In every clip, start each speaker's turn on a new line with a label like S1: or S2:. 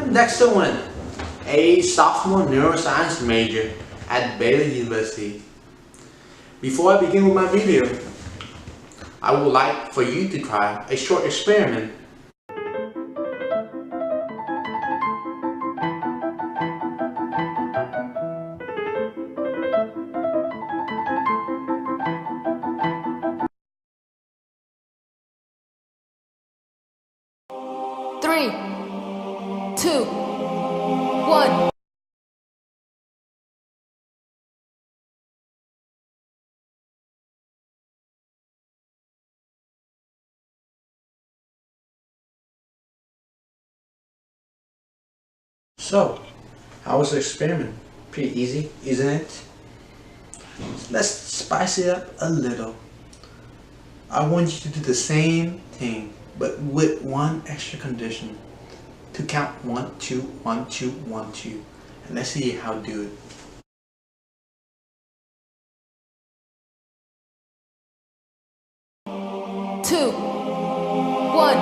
S1: I'm Dexter Wynn, a sophomore neuroscience major at Baylor University. Before I begin with my video, I would like for you to try a short experiment.
S2: Three, two, one.
S1: So, how was the experiment? Pretty easy, isn't it? Let's spice it up a little. I want you to do the same thing, but with one extra condition. To count 1, 2, 1, 2, 1, 2. And let's see how to do it.
S2: Two, one.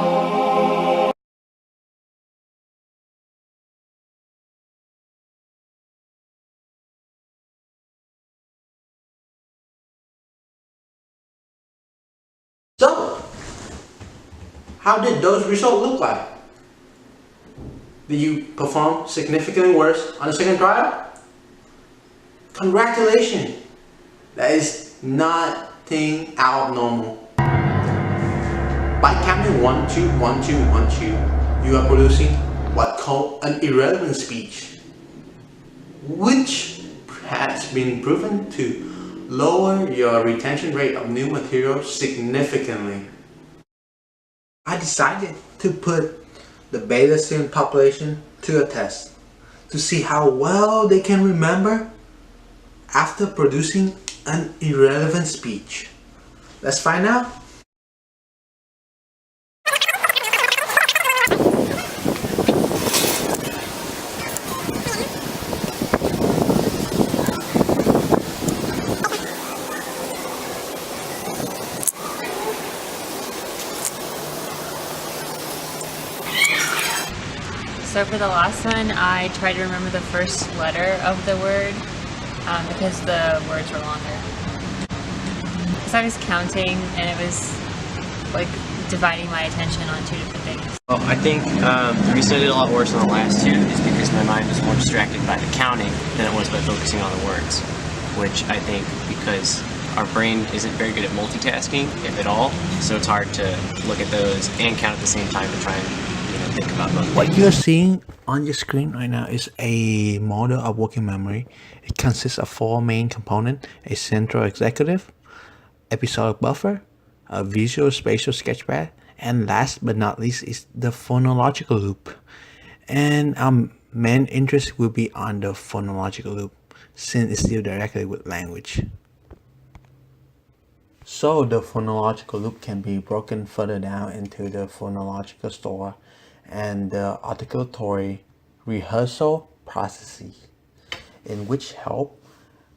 S1: So, how did those results look like? Did you perform significantly worse on the second trial? Congratulations! That is nothing out of normal. By counting 1, 2, 1, 2, 1, 2, you are producing what called an irrelevant speech, which has been proven to lower your retention rate of new material significantly. I decided to put the beta student population to a test to see how well they can remember after producing an irrelevant speech. Let's find out.
S3: So for the last one, I tried to remember the first letter of the word because the words were longer. So I was counting and it was like dividing my attention on two different things.
S4: Well, I think the reason I did a lot worse on the last two is because my mind was more distracted by the counting than it was by focusing on the words, which I think because our brain isn't very good at multitasking, if at all, so it's hard to look at those and count at the same time to try and think about both.
S1: What you're seeing on your screen right now is a model of working memory. It consists of 4 main components: a central executive, episodic buffer, a visual spatial sketchpad, and last but not least is the phonological loop. And our main interest will be on the phonological loop since it's deals directly with language. So the phonological loop can be broken further down into the phonological store and the articulatory rehearsal processes, in which help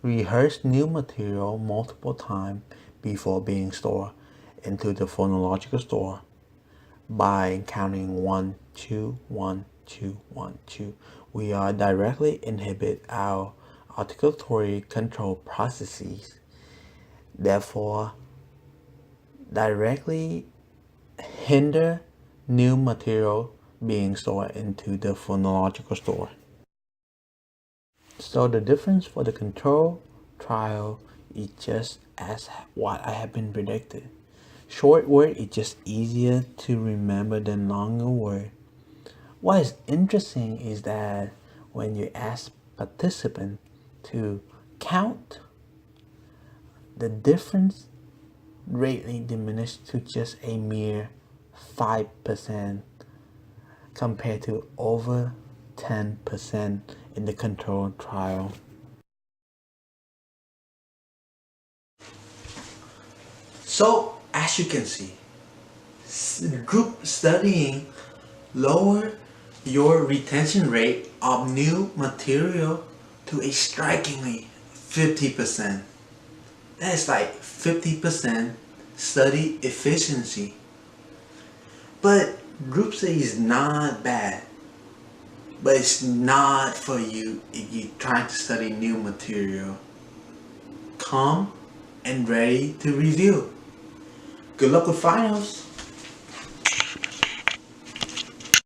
S1: rehearse new material multiple times before being stored into the phonological store. By counting 1, 2, 1, 2, 1, 2, we are directly inhibit our articulatory control processes, therefore directly hinder new material being stored into the phonological store. So the difference for the control trial is just as what I have been predicted. Short word is just easier to remember than longer word. What is interesting is that when you ask participants to count, the difference greatly diminished to just a mere 5% compared to over 10% in the control trial. So, as you can see, group studying lower your retention rate of new material to a strikingly 50%. That is like 50% study efficiency. But group study is not bad. but it's not for you if you're trying to study new material. Come and ready to review. Good luck with finals.